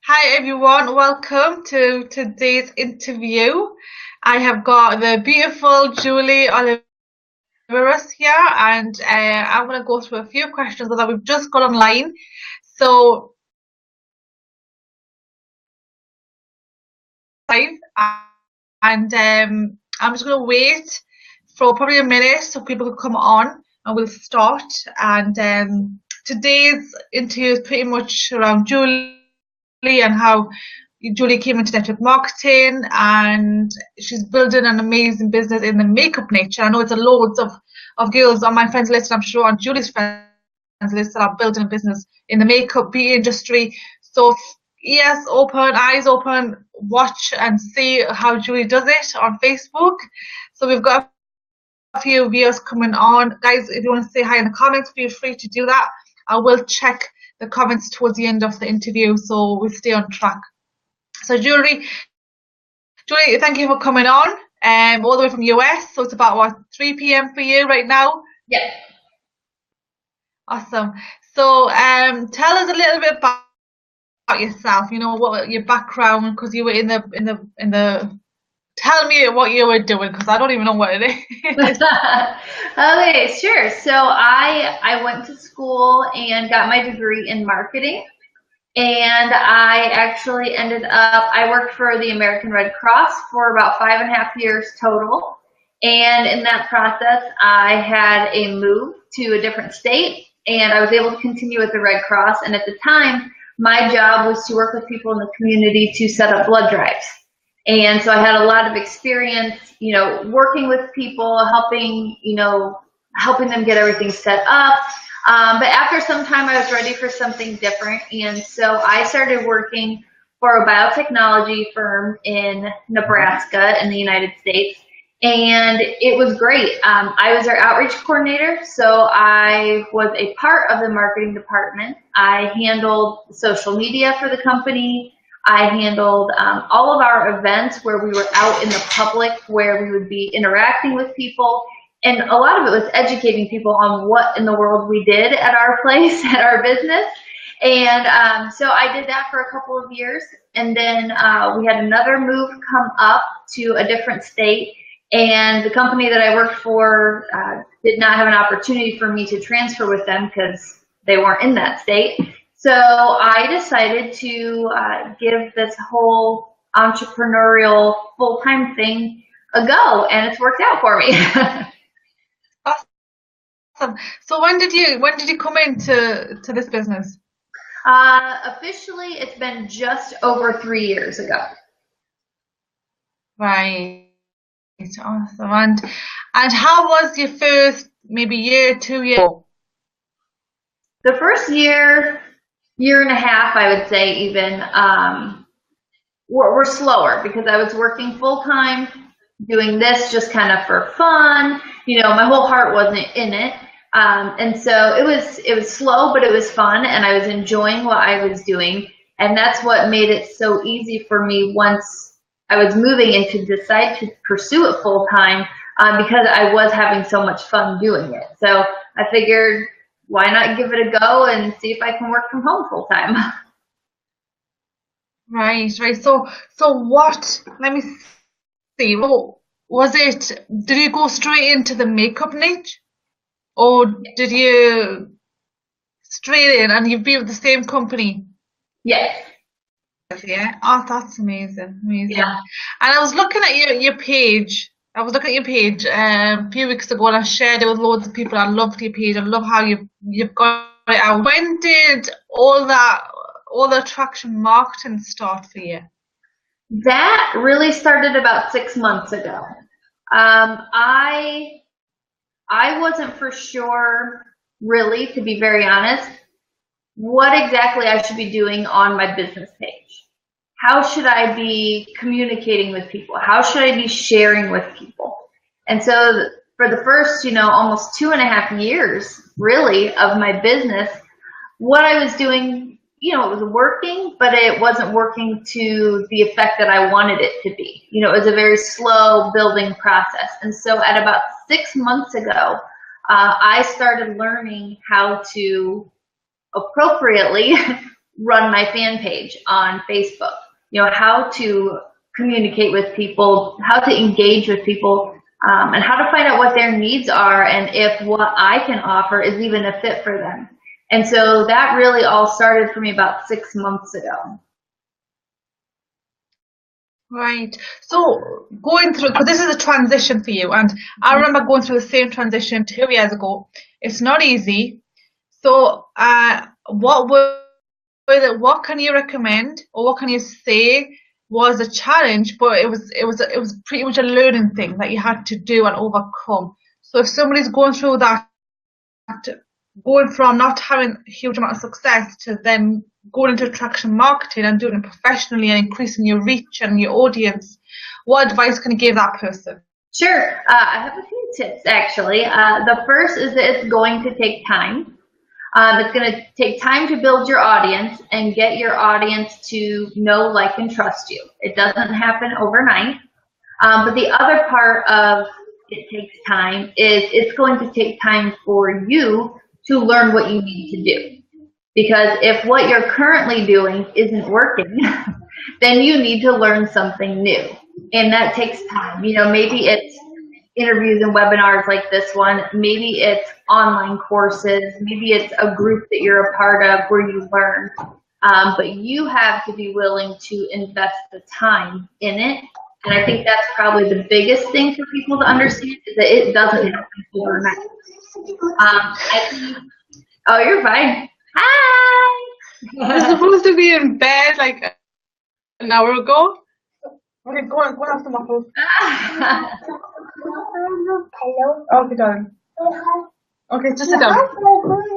Hi everyone, welcome to today's interview. I have got the beautiful Julie Oliveros here, and I'm going to go through a few questions that we've just got online. So, live, and I'm just going to wait for probably a minute so people can come on and we'll start. And today's interview is pretty much around Julie and how Julie came into network marketing, and she's building an amazing business in the makeup niche. I know it's a loads of girls on my friends list, and I'm sure on Julie's friends list, that are building a business in the makeup beauty industry. So yes, open, eyes open, watch and see how Julie does it on Facebook. So we've got a few viewers coming on. Guys, if you want to say hi in the comments, feel free to do that. I will check the comments towards the end of the interview so we stay on track. So Julie, thank you for coming on, all the way from US. So it's about what, 3 p.m. for you right now? Yeah. Awesome. So tell us a little bit about yourself. You know, what your background, because you were in the. Tell me what you were doing, because I don't even know what it is. Okay, sure. So I went to school and got my degree in marketing, and I actually ended up I worked for the American Red Cross for about 5.5 years total. And in that process, I had a move to a different state, and I was able to continue with the Red Cross. And at the time, my job was to work with people in the community to set up blood drives. And so I had a lot of experience, working with people, helping them get everything set up. But after some time, I was ready for something different. And so I started working for a biotechnology firm in Nebraska in the United States. And it was great. I was their outreach coordinator, so I was a part of the marketing department. I handled social media for the company. I handled all of our events where we were out in the public, where we would be interacting with people. And a lot of it was educating people on what in the world we did at our place, at our business. And so I did that for a couple of years. And then we had another move come up to a different state. And the company that I worked for did not have an opportunity for me to transfer with them because they weren't in that state. So I decided to give this whole entrepreneurial full-time thing a go, and it's worked out for me. Awesome. So when did you come into this business? Officially, it's been just over 3 years ago. Right. Awesome. And how was your first maybe year, 2 years? The first year and a half, I would say even, were slower because I was working full time, doing this just kind of for fun. My whole heart wasn't in it. And so it was slow, but it was fun, and I was enjoying what I was doing. And that's what made it so easy for me once I was moving and to decide to pursue it full time, because I was having so much fun doing it. So I figured, why not give it a go and see if I can work from home full time? Right, right. So what? Let me see. What was it? Did you go straight into the makeup niche, or did you straight in and you've been with the same company? Yes. Yeah. Oh, that's amazing, amazing. Yeah. And I was looking at your page. I was looking at your page a few weeks ago, and I shared it with loads of people. I loved your page. I love how you've got it out. When did all the attraction marketing start for you? That really started about 6 months ago. I wasn't for sure, really, to be very honest, what exactly I should be doing on my business page. How should I be communicating with people? How should I be sharing with people? And so for the first, almost 2.5 years, really, of my business, what I was doing, it was working, but it wasn't working to the effect that I wanted it to be. It was a very slow building process. And so at about 6 months ago, I started learning how to appropriately run my fan page on Facebook, how to communicate with people, how to engage with people, and how to find out what their needs are and if what I can offer is even a fit for them. And so that really all started for me about 6 months ago. Right. So going through, because this is a transition for you, and I remember going through the same transition 2 years ago. It's not easy. So, what can you recommend, or what can you say was a challenge, but it was pretty much a learning thing that you had to do and overcome. So if somebody's going through that, going from not having a huge amount of success to then going into attraction marketing and doing it professionally and increasing your reach and your audience, what advice can you give that person? Sure. I have a few tips, actually. The first is that it's going to take time. It's going to take time to build your audience and get your audience to know, like, and trust you. It doesn't happen overnight. But the other part of it takes time is it's going to take time for you to learn what you need to do. Because if what you're currently doing isn't working, then you need to learn something new. And that takes time. Maybe it's interviews and webinars like this one. Maybe it's online courses. Maybe it's a group that you're a part of where you learn. But you have to be willing to invest the time in it. And I think that's probably the biggest thing for people to understand is that it doesn't happen overnight. Oh, you're fine. Hi! You're supposed to be in bed like an hour ago. Okay, go on have some waffles. Okay, darling. Okay, just sit down.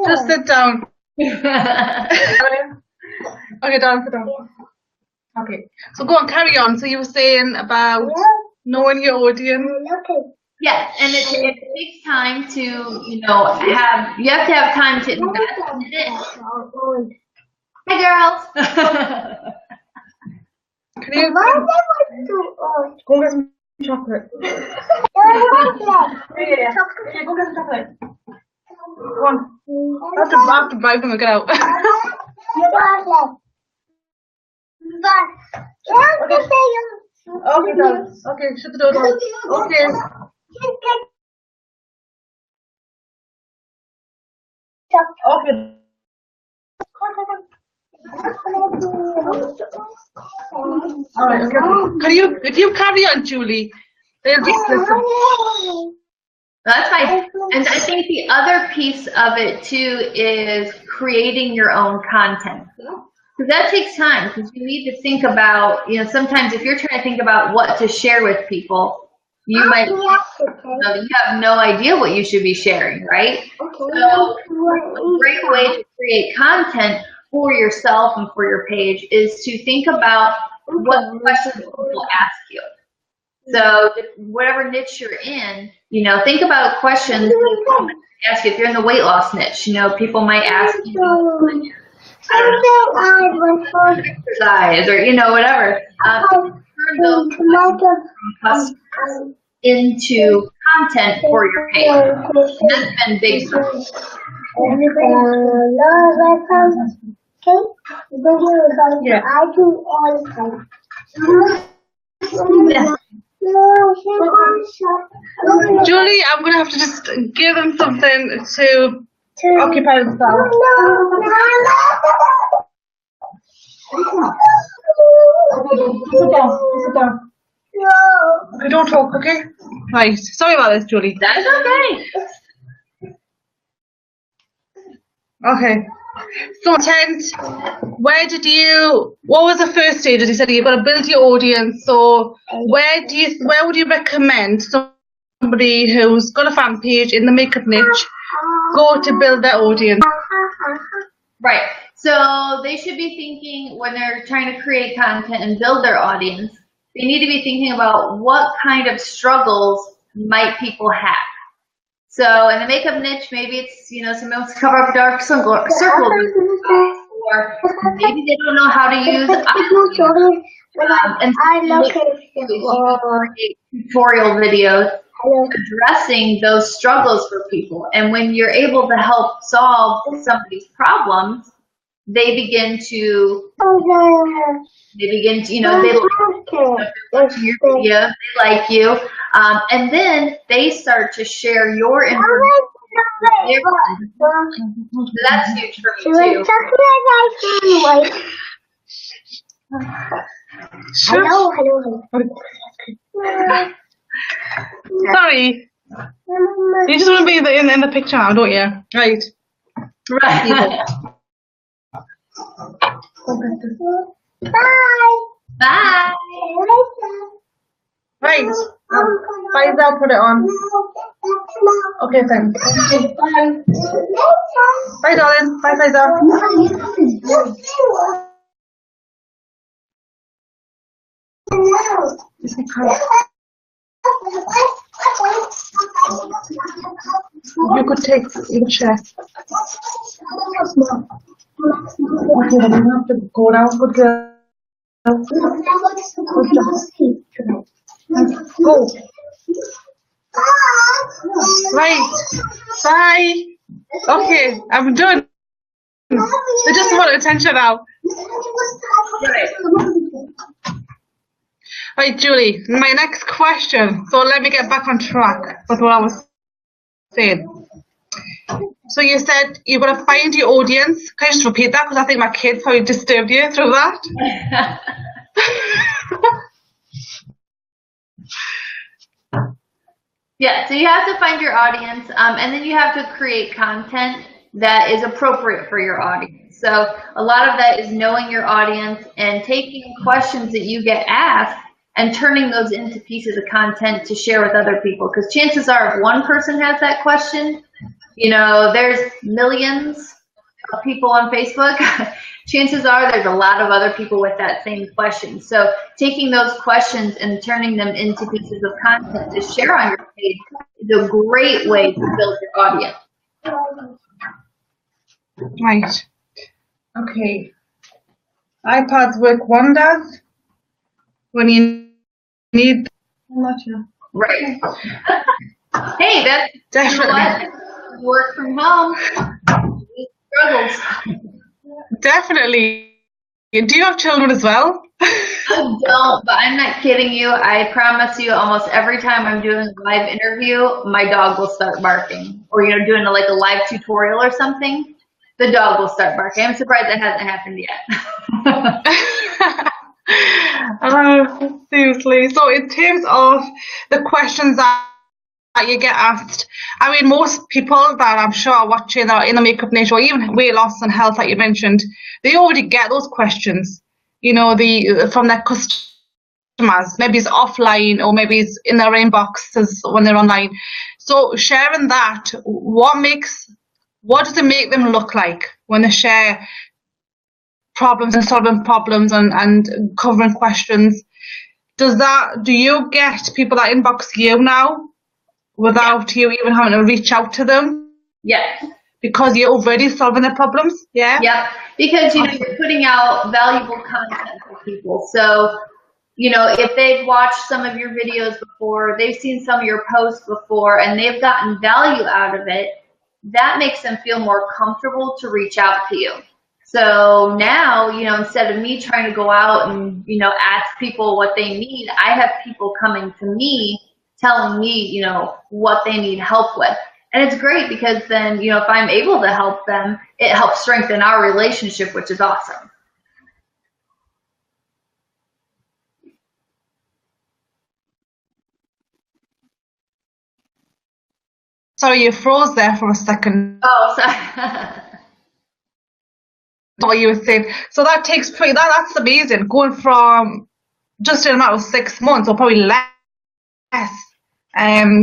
Just sit down. Okay, darling, sit down. Okay, so go on, carry on. So you were saying about knowing your audience. Yes, and it takes time to, you have to have time to invest in it. Hi, girls. Can you go get some chocolate? Yeah. Okay, go get some chocolate. Go on. I have to bribe them to get out. Okay, darling. Okay, shut the door, darling. Okay. Okay. All right, okay. If you carry on, Julie, they'll just listen. That's fine. And I think the other piece of it too is creating your own content. Because that takes time, because you need to think about, sometimes if you're trying to think about what to share with people, you might, you have no idea what you should be sharing, right? So a great way to create content for yourself and for your page is to think about what questions people ask you. So whatever niche you're in, think about questions people might ask you. If you're in the weight loss niche, people might ask you, exercise or whatever. Turn those customers into content for your page. And that's been big for me. Yeah. Julie, I'm gonna have to just give them something to occupy themselves. Sit down. Okay, don't talk, okay? Right. Sorry about this, Julie. That's okay. Okay. So, Tent, what was the first stage? You said you've got to build your audience. So, where would you recommend somebody who's got a fan page in the makeup niche go to build their audience? Right. So they should be thinking when they're trying to create content and build their audience, they need to be thinking about what kind of struggles might people have. So in the makeup niche, maybe it's, someone wants to cover up dark circle, or maybe they don't know how to use and tutorial videos addressing those struggles for people. And when you're able to help solve somebody's problems, they begin to, you know, they like your video, they like you, and then they start to share your information with their friends. So that's huge for me too. Sure. Sorry. You just want to be in the picture now, don't you? Right. Right. Bye. Bye. Right. Bye, I'll put it on. Okay, thanks. Bye. Bye, darling. Bye, Faisal. You could take your chair. Okay, then you have to go now. Good girl. Good job. Go. Right. Bye. Okay, I'm done. They just want attention now. Right. Right, Julie, my next question. So let me get back on track with what I was saying. So you said you're going to find your audience. Can you just repeat that? Because I think my kids probably disturbed you through that. Yeah, so you have to find your audience, and then you have to create content that is appropriate for your audience. So a lot of that is knowing your audience and taking questions that you get asked and turning those into pieces of content to share with other people. Because chances are, if one person has that question, you know, there's millions of people on Facebook. Chances are there's a lot of other people with that same question. So taking those questions and turning them into pieces of content to share on your page is a great way to build your audience. Right. Okay. iPads work wonders when you need them. I'm not sure. Right. Hey, that's Definitely. You know what? Work from home. Struggles. Definitely. Do you have children as well? I don't, but I'm not kidding you. I promise you, almost every time I'm doing a live interview, my dog will start barking. Or, you know, doing a live tutorial or something, the dog will start barking. I'm surprised that hasn't happened yet. Seriously. So in terms of the questions that you get asked, I mean, most people that I'm sure are watching are in the makeup niche or even weight loss and health, like you mentioned, they already get those questions, you know, from their customers. Maybe it's offline or maybe it's in their inboxes when they're online. So sharing that, what does it make them look like when they share problems and solving problems and covering questions? Do you get people that inbox you now without you even having to reach out to them? Yes. Because you're already solving their problems? Yeah? Yep. Because, you know, you're putting out valuable content for people. So, you know, if they've watched some of your videos before, they've seen some of your posts before, and they've gotten value out of it, that makes them feel more comfortable to reach out to you. So now, you know, instead of me trying to go out and, you know, ask people what they need, I have people coming to me telling me, you know, what they need help with. And it's great because then, you know, if I'm able to help them, it helps strengthen our relationship, which is awesome. Sorry, you froze there for a second. Oh, sorry. What you were saying. So that takes that's amazing. Going from just in a matter of 6 months or probably less,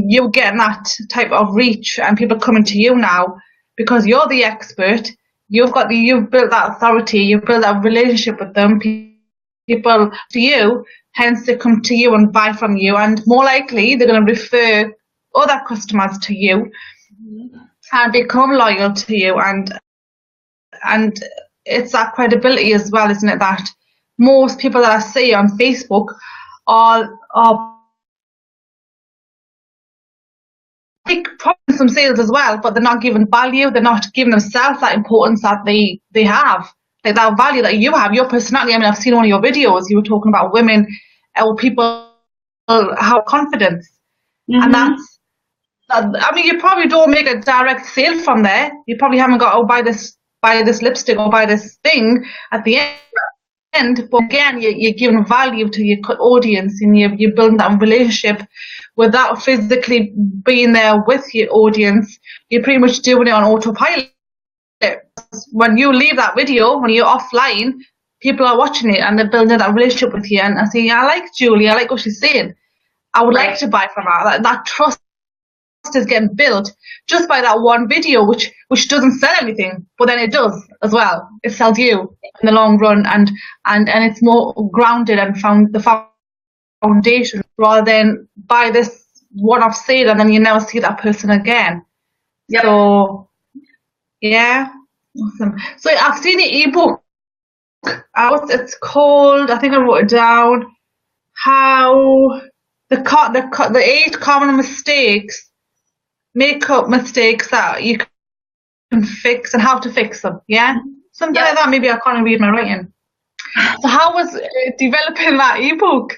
you're getting that type of reach and people coming to you now because you're the expert. You've built that authority, you've built that relationship with them. People to you, hence they come to you and buy from you, and more likely they're going to refer other customers to you and become loyal to you, and it's that credibility as well, isn't it? That most people that I see on Facebook are big problems from sales as well, but they're not giving value. They're not giving themselves that importance that they have. like that value that you have, your personality. I mean, I've seen one of your videos. You were talking about women or people have confidence, and Mm-hmm. I mean, you probably don't make a direct sale from there. You probably haven't got, oh, buy this lipstick or buy this thing at the end. But again, you're giving value to your audience, and you're building that relationship without physically being there with your audience. You're pretty much doing it on autopilot. When you leave that video, when you're offline, people are watching it and they're building that relationship with you and saying, I like Julie, I like what she's saying. I would like Right. to buy from her. That trust is getting built just by that one video, which doesn't sell anything, but then it does as well. It sells you in the long run, and it's more grounded and found the foundation rather than buy this one-off sale and then you never see that person again. Yep. So yeah, awesome. So I've seen the ebook out. It's called, I think I wrote it down. How the 8 common makeup mistakes that you can fix and how to fix them. Yeah, something Yep. like that. Maybe I can't read my writing. So how was developing that ebook?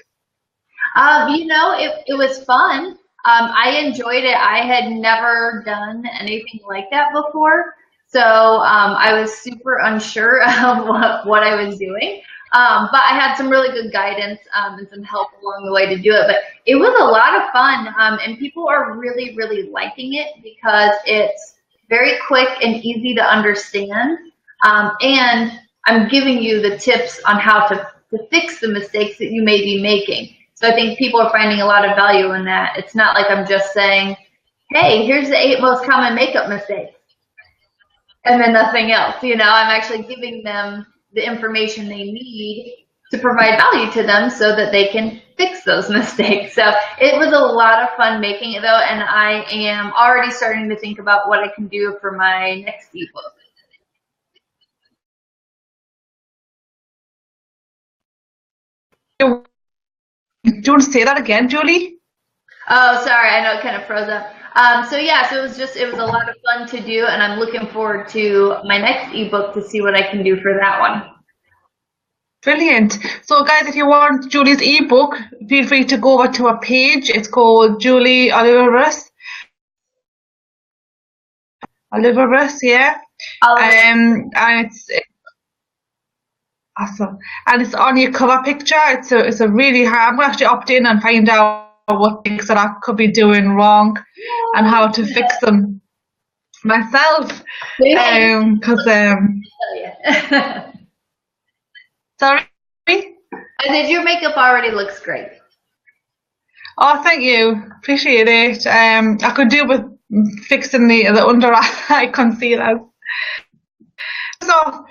It was fun. I enjoyed it. I had never done anything like that before. So I was super unsure of what I was doing. But I had some really good guidance and some help along the way to do it. But it was a lot of fun. And people are really, really liking it because it's very quick and easy to understand. And I'm giving you the tips on how to fix the mistakes that you may be making. So I think people are finding a lot of value in that. It's not like I'm just saying, hey, here's the 8 most common makeup mistakes and then nothing else. I'm actually giving them the information they need to provide value to them so that they can fix those mistakes. So it was a lot of fun making it though, and I am already starting to think about what I can do for my next ebook. Do you want to say that again, Julie? Oh, sorry, I know it kind of froze up. So yeah, so it was a lot of fun to do, and I'm looking forward to my next ebook to see what I can do for that one. Brilliant. So, guys, if you want Julie's ebook, feel free to go over to her page. It's called Julie Oliveris. Oliveris, yeah. And it's awesome. And it's on your cover picture. It's a really hard. I'm gonna actually opt in and find out what things that I could be doing wrong and how to fix them myself. Because sorry. I said your makeup already looks great. Oh, thank you. Appreciate it. I could do with fixing the under eye concealers. So,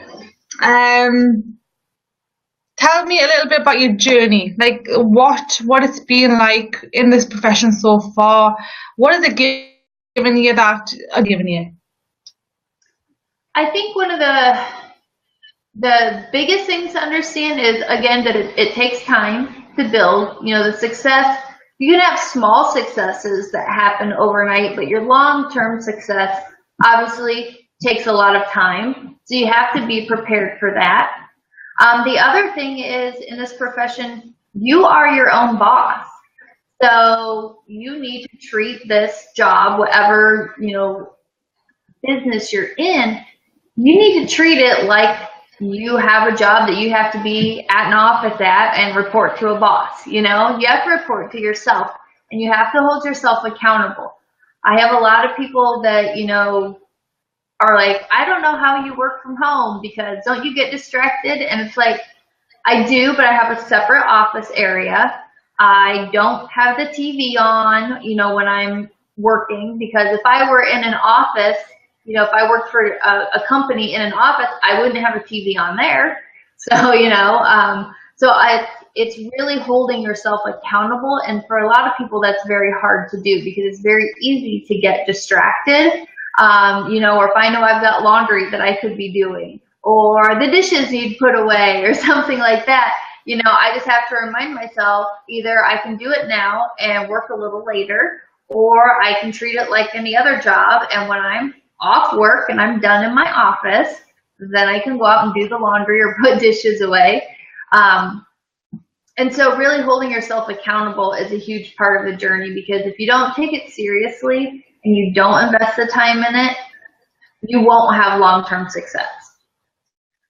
tell me a little bit about your journey. Like what it's been like in this profession so far. What has it given you that given you? I think one of the biggest things to understand is again that it takes time to build. The success, you can have small successes that happen overnight, but your long-term success obviously takes a lot of time. So you have to be prepared for that. The other thing is in this profession, you are your own boss. So you need to treat this job, whatever, business you're in, you need to treat it like you have a job that you have to be at an office at and report to a boss. You have to report to yourself and you have to hold yourself accountable. I have a lot of people that, are like, I don't know how you work from home because don't you get distracted? And it's like, I do, but I have a separate office area. I don't have the TV on, when I'm working, because if I were in an office, if I worked for a company in an office, I wouldn't have a TV on there. So, it's really holding yourself accountable. And for a lot of people, that's very hard to do because it's very easy to get distracted. Or if I know I've got laundry that I could be doing, or the dishes need put away or something like that, I just have to remind myself either I can do it now and work a little later, or I can treat it like any other job. And when I'm off work and I'm done in my office, then I can go out and do the laundry or put dishes away. Um, and so really holding yourself accountable is a huge part of the journey, because if you don't take it seriously and you don't invest the time in it, you won't have long-term success.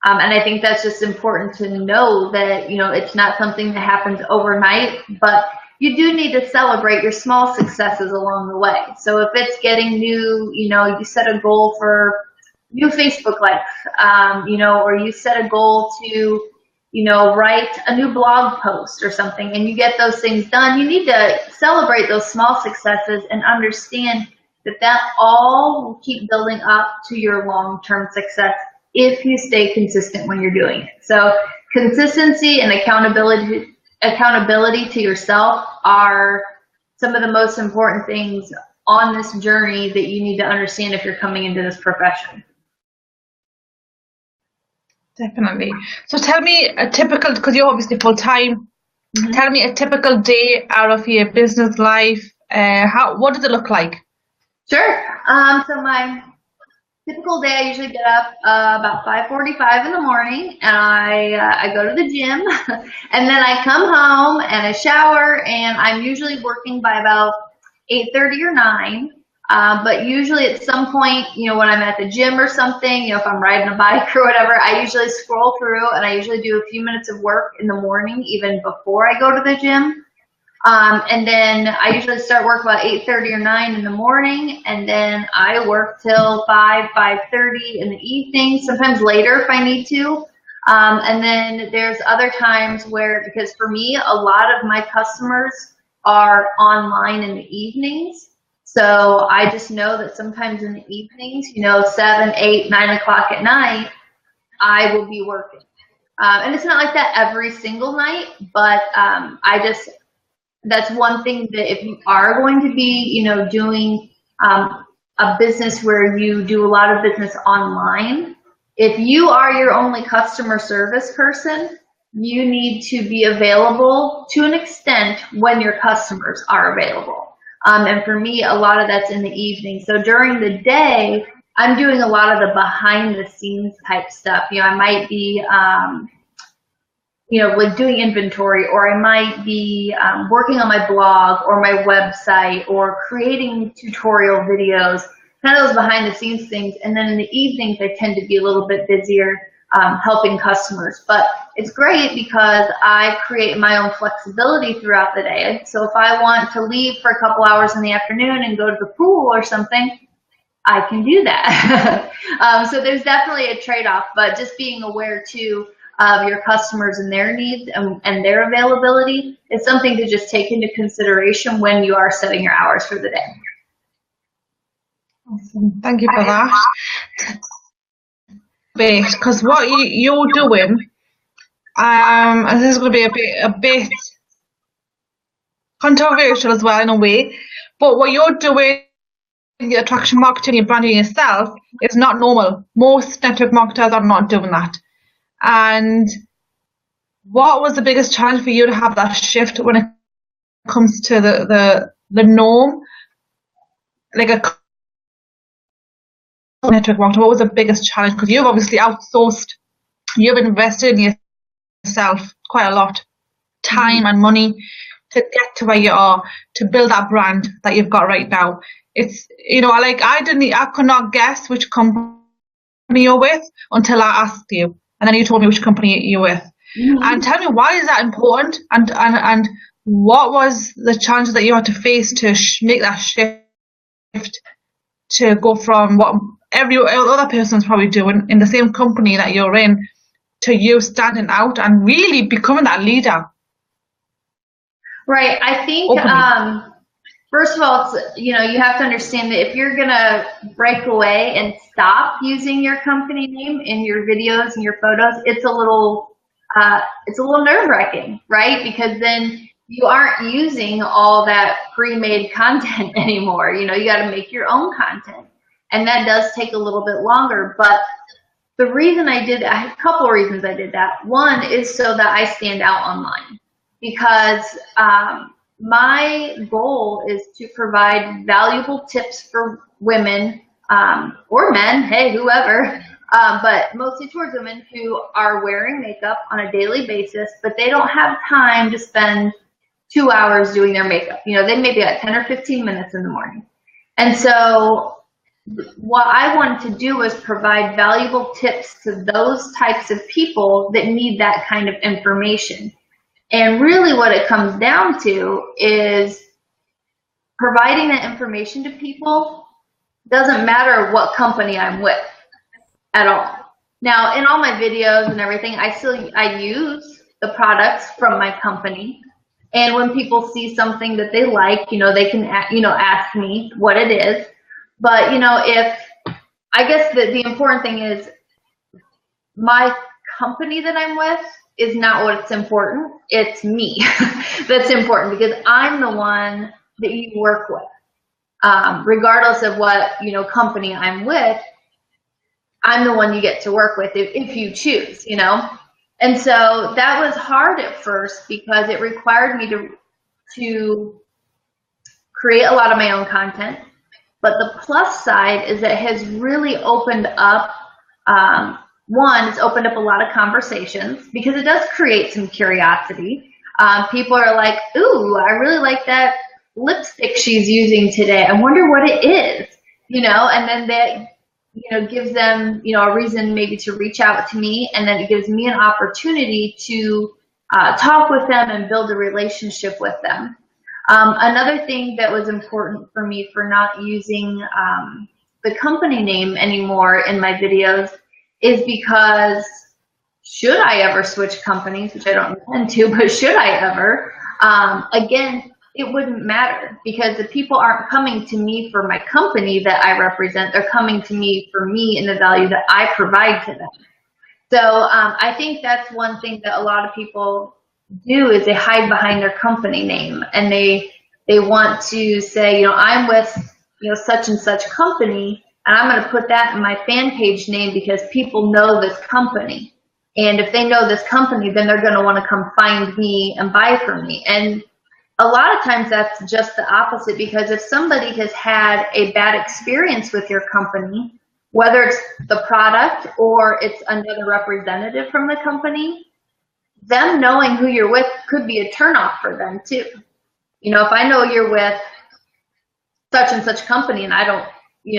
And I think that's just important to know that, it's not something that happens overnight, but you do need to celebrate your small successes along the way. So if it's getting new, you set a goal for new Facebook likes, or you set a goal to, write a new blog post or something, and you get those things done, you need to celebrate those small successes and understand that all will keep building up to your long-term success if you stay consistent when you're doing it. So consistency and accountability to yourself are some of the most important things on this journey that you need to understand if you're coming into this profession. Definitely. So tell me a typical, because you're obviously full-time, tell me a typical day out of your business life. What does it look like? Sure. So my typical day, I usually get up about 5:45 in the morning, and I go to the gym, and then I come home and I shower, and I'm usually working by about 8:30 or 9. But usually at some point, when I'm at the gym or something, if I'm riding a bike or whatever, I usually scroll through, and I usually do a few minutes of work in the morning, even before I go to the gym. And then I usually start work about 8:30 or 9 in the morning, and then I work till 5:30 in the evening, sometimes later if I need to. And then there's other times where, because for me, a lot of my customers are online in the evenings. So I just know that sometimes in the evenings, 7, 8, 9 o'clock at night, I will be working. And it's not like that every single night, but that's one thing that if you are going to be, doing a business where you do a lot of business online, if you are your only customer service person, you need to be available to an extent when your customers are available. And for me, a lot of that's in the evening. So during the day, I'm doing a lot of the behind the scenes type stuff. I might be like doing inventory, or I might be working on my blog or my website, or creating tutorial videos, kind of those behind the scenes things. And then in the evenings, I tend to be a little bit busier helping customers. But it's great because I create my own flexibility throughout the day. So if I want to leave for a couple hours in the afternoon and go to the pool or something, I can do that. So there's definitely a trade-off, but just being aware too of your customers and their needs and their availability is something to just take into consideration when you are setting your hours for the day. Awesome. Thank you for that. Because what you're doing, and this is going to be a bit controversial as well in a way, but what you're doing, the attraction marketing, you're branding yourself, is not normal. Most network marketers are not doing that. And what was the biggest challenge for you to have that shift when it comes to the norm? Like a network marketer, what was the biggest challenge? Because you've obviously outsourced, you've invested in yourself quite a lot, time and money to get to where you are, to build that brand that you've got right now. It's, I could not guess which company you're with until I asked you, and then you told me which company you're with. And tell me, why is that important, and what was the challenge that you had to face to make that shift, to go from what every other person's probably doing in the same company that you're in, to you standing out and really becoming that leader? Right. I think, first of all, you have to understand that if you're going to break away and stop using your company name in your videos and your photos, it's a little nerve-wracking, right? Because then you aren't using all that pre-made content anymore. You got to make your own content, and that does take a little bit longer. But the reason I had a couple of reasons I did that. One is so that I stand out online, because my goal is to provide valuable tips for women or men, hey, whoever, but mostly towards women who are wearing makeup on a daily basis, but they don't have time to spend 2 hours doing their makeup. They maybe got 10 or 15 minutes in the morning. And so what I wanted to do was provide valuable tips to those types of people that need that kind of information. And really what it comes down to is providing that information to people doesn't matter what company I'm with at all. Now, in all my videos and everything, I use the products from my company. And when people see something that they like, they can, ask me what it is. But, I guess the important thing is my company that I'm with is not what's important. It's me that's important, because I'm the one that you work with. Regardless of what, company I'm with, I'm the one you get to work with if you choose, And so that was hard at first because it required me to create a lot of my own content. But the plus side is that it has really opened up, one, it's opened up a lot of conversations because it does create some curiosity. People are like, ooh, I really like that lipstick she's using today. I wonder what it is, and then that, gives them, a reason maybe to reach out to me, and then it gives me an opportunity to talk with them and build a relationship with them. Another thing that was important for me for not using the company name anymore in my videos is because should I ever switch companies, which I don't intend to, but should I ever, again, it wouldn't matter because the people aren't coming to me for my company that I represent. They're coming to me for me and the value that I provide to them. So I think that's one thing that a lot of people do is they hide behind their company name, and they want to say, I'm with, such and such company, and I'm going to put that in my fan page name because people know this company. And if they know this company, then they're going to want to come find me and buy from me. And a lot of times that's just the opposite, because if somebody has had a bad experience with your company, whether it's the product or it's another representative from the company, them knowing who you're with could be a turnoff for them too. If I know you're with such and such company and I don't,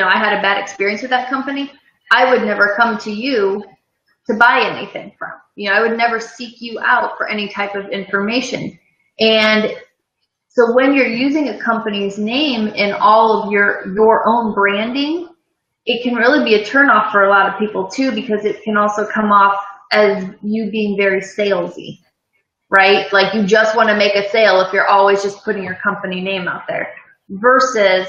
I had a bad experience with that company, I would never come to you to buy anything from. I would never seek you out for any type of information. And so when you're using a company's name in all of your own branding, it can really be a turnoff for a lot of people too, because it can also come off as you being very salesy, right? Like you just want to make a sale if you're always just putting your company name out there, versus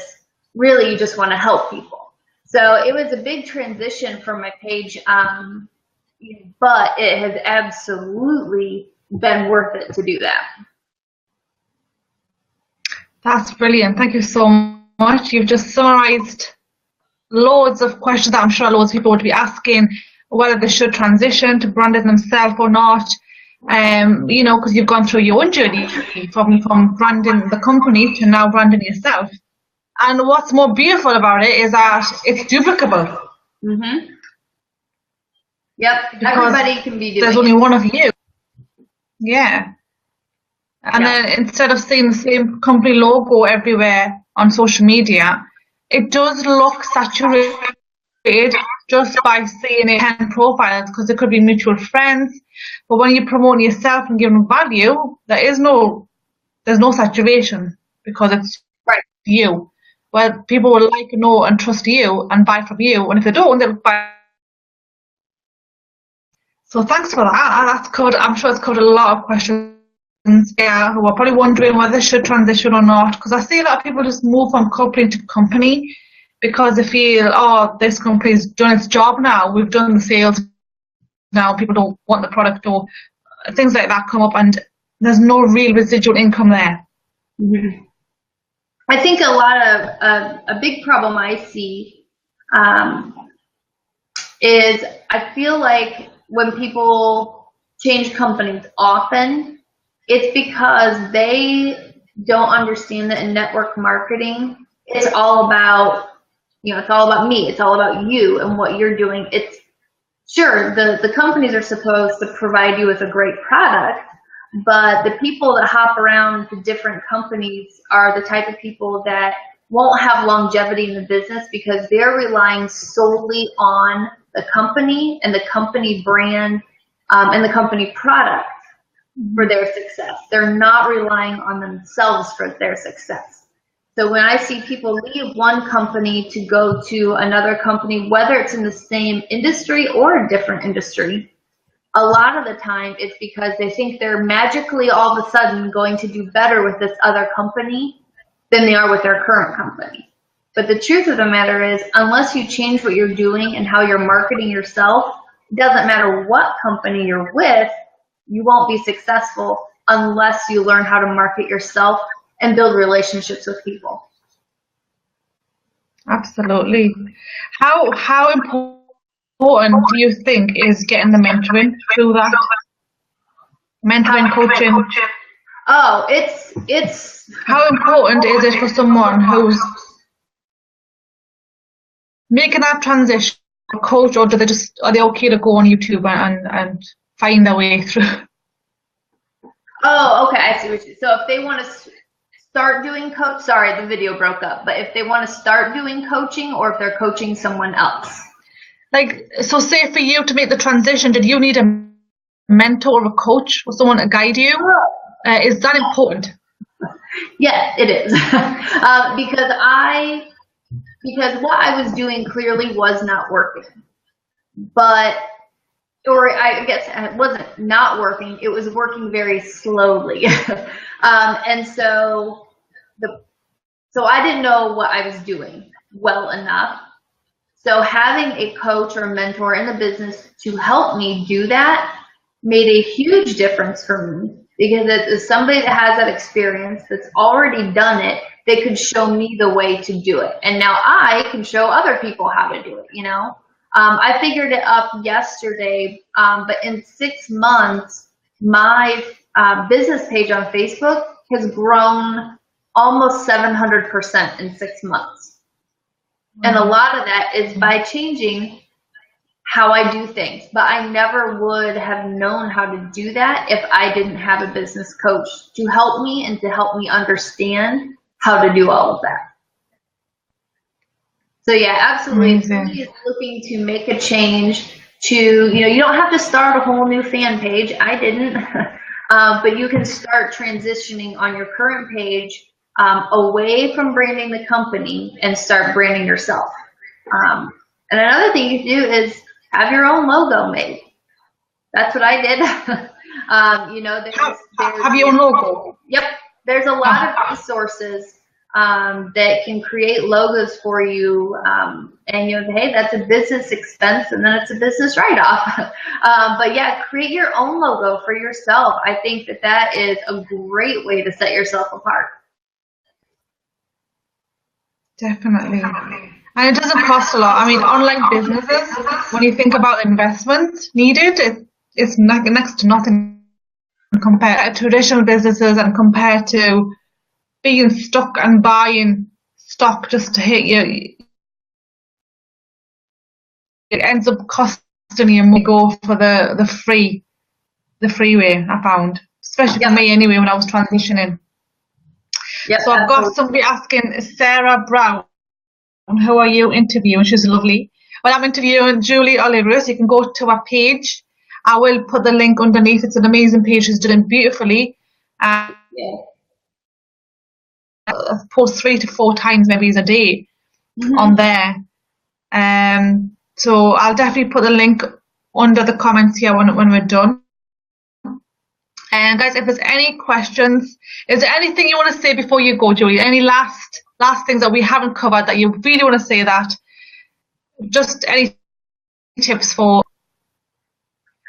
really you just want to help people. So it was a big transition for my page, but it has absolutely been worth it to do that. That's brilliant. Thank you so much. You've just summarized loads of questions that I'm sure loads of people would be asking, whether they should transition to branding themselves or not. Because you've gone through your own journey from branding the company to now branding yourself. And what's more beautiful about it is that it's duplicable. Mm-hmm. Yep, everybody can be doing it. There's only one of you. Yeah. And then instead of seeing the same company logo everywhere on social media, it does look saturated just by seeing it in profiles, because it could be mutual friends. But when you promote yourself and give them value, there's no saturation, because it's you. Well, people will like, know, and trust you and buy from you. And if they don't, they'll buy. So thanks for that. That's covered. I'm sure it's covered a lot of questions. Yeah, who are probably wondering whether they should transition or not, because I see a lot of people just move from company to company because they feel, oh, this company's done its job now, we've done the sales now, people don't want the product, or things like that come up, and there's no real residual income there. Mm-hmm. I think a big problem I see is I feel like when people change companies often, it's because they don't understand that in network marketing, it's all about, it's all about me. It's all about you and what you're doing. sure, the companies are supposed to provide you with a great product, but the people that hop around to different companies are the type of people that won't have longevity in the business because they're relying solely on the company and the company brand and the company product for their success. They're not relying on themselves for their success. So when I see people leave one company to go to another company, whether it's in the same industry or a different industry, a lot of the time it's because they think they're magically all of a sudden going to do better with this other company than they are with their current company. But the truth of the matter is, unless you change what you're doing and how you're marketing yourself, it doesn't matter what company you're with, you won't be successful unless you learn how to market yourself and build relationships with people. Absolutely. How important do you think is getting the mentoring through that? Mentoring, coaching. Oh, it's How important is it for someone who's making that transition, coach, or are they okay to go on YouTube and find their way through? Oh, okay, I see what you. So if they want to start doing coach, sorry, the video broke up. But if they want to start doing coaching, or if they're coaching someone else. Like, so say for you to make the transition, did you need a mentor or a coach or someone to guide you? Is that important? Yes, it is. Because what I was doing clearly was not working. But, or I guess it wasn't not working, it was working very slowly. And so I didn't know what I was doing well enough. So having a coach or a mentor in the business to help me do that made a huge difference for me, because it's somebody that has that experience, that's already done it, they could show me the way to do it. And now I can show other people how to do it, you know? I figured it up yesterday, but in 6 months, my business page on Facebook has grown almost 700% in 6 months. And a lot of that is by changing how I do things. But I never would have known how to do that if I didn't have a business coach to help me and to help me understand how to do all of that. So yeah, absolutely. If somebody is looking to make a change to, you know, you don't have to start a whole new fan page. I didn't. But you can start transitioning on your current page away from branding the company and start branding yourself. And another thing you can do is have your own logo made. That's what I did. You know, have your own logo. Yep. There's a lot of resources that can create logos for you. And you know, hey, that's a business expense, and then it's a business write-off. But yeah, create your own logo for yourself. I think that is a great way to set yourself apart. Definitely. And it doesn't cost a lot. I mean, online businesses, when you think about investment needed, it's next to nothing compared to traditional businesses and compared to being stuck and buying stock just to hit you. It ends up costing you more. Go for the free way, I found, especially for me anyway when I was transitioning. Yep, so I've got somebody asking, Sarah Brown, who are you interviewing? She's lovely. Well, I'm interviewing Julie Oliver, so you can go to her page. I will put the link underneath. It's an amazing page. She's doing beautifully. I post 3 to 4 times maybe a day on there. So I'll definitely put the link under the comments here when we're done. And guys, if there's any questions, is there anything you want to say before you go, Julie? Any last things that we haven't covered that you really want to say? That just any tips for?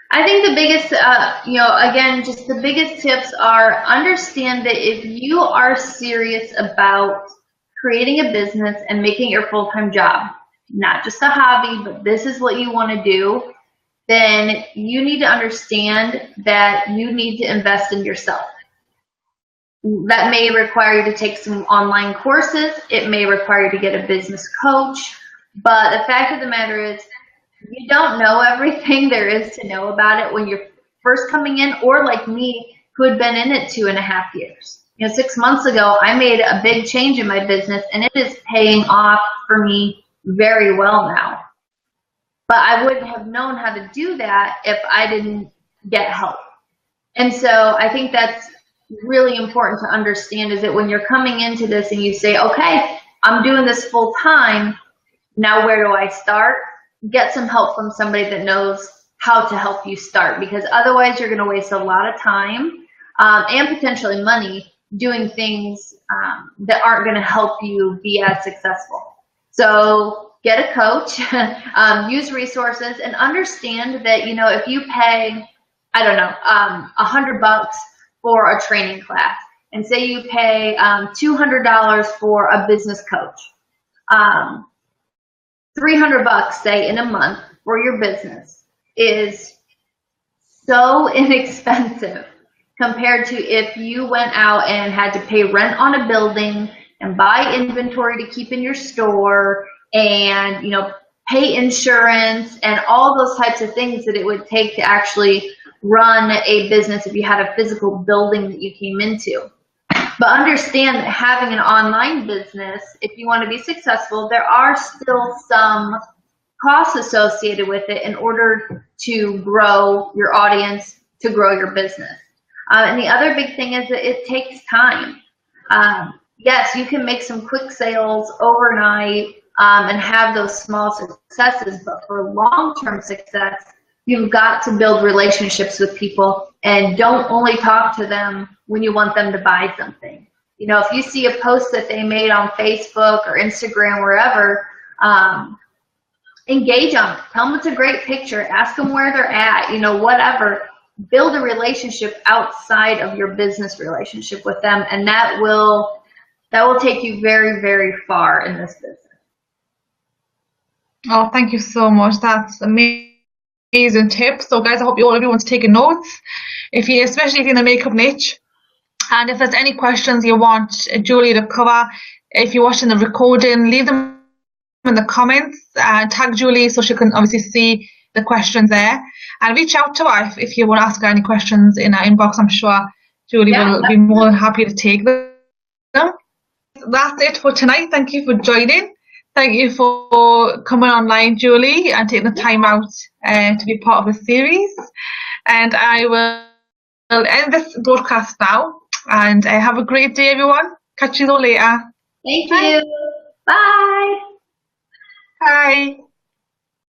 I think the biggest, you know, again, just the biggest tips are understand that if you are serious about creating a business and making it your full-time job, not just a hobby, but this is what you want to do, then you need to understand that you need to invest in yourself. That may require you to take some online courses. It may require you to get a business coach. But the fact of the matter is, You don't know everything there is to know about it when you're first coming in, or like me, who had been in it 2.5 years. 6 months ago, I made a big change in my business, and it is paying off for me very well now. But I wouldn't have known how to do that if I didn't get help. And so I think that's really important to understand, is that when you're coming into this and you say, okay, I'm doing this full time, now where do I start? Get some help from somebody that knows how to help you start, because otherwise you're going to waste a lot of time and potentially money doing things that aren't going to help you be as successful. So get a coach, use resources, and understand that, if you pay, I don't know, $100 for a training class, and say you pay $200 for a business coach, 300 bucks, say, in a month for your business is so inexpensive compared to if you went out and had to pay rent on a building and buy inventory to keep in your store and, pay insurance and all those types of things that it would take to actually run a business if you had a physical building that you came into. But understand that having an online business, if you want to be successful, there are still some costs associated with it in order to grow your audience, to grow your business. And the other big thing is that it takes time. Yes, you can make some quick sales overnight and have those small successes, but for long-term success, you've got to build relationships with people, and don't only talk to them when you want them to buy something. If you see a post that they made on Facebook or Instagram, wherever, engage on it. Tell them it's a great picture. Ask them where they're at, whatever. Build a relationship outside of your business relationship with them, and that will take you very, very far in this business. Oh, thank you so much. That's amazing tips. So guys, I hope everyone's taking notes, especially if you're in the makeup niche. And if there's any questions you want Julie to cover, if you're watching the recording, leave them in the comments and tag Julie so she can obviously see the questions there. And reach out to her if you want to ask her any questions in our inbox. I'm sure Julie will be more than happy to take them. That's it for tonight. Thank you for joining. Thank you for coming online, Julie, and taking the time out to be part of the series. And I will end this broadcast now. And have a great day, everyone. Catch you all later. Thank you. Bye. Bye.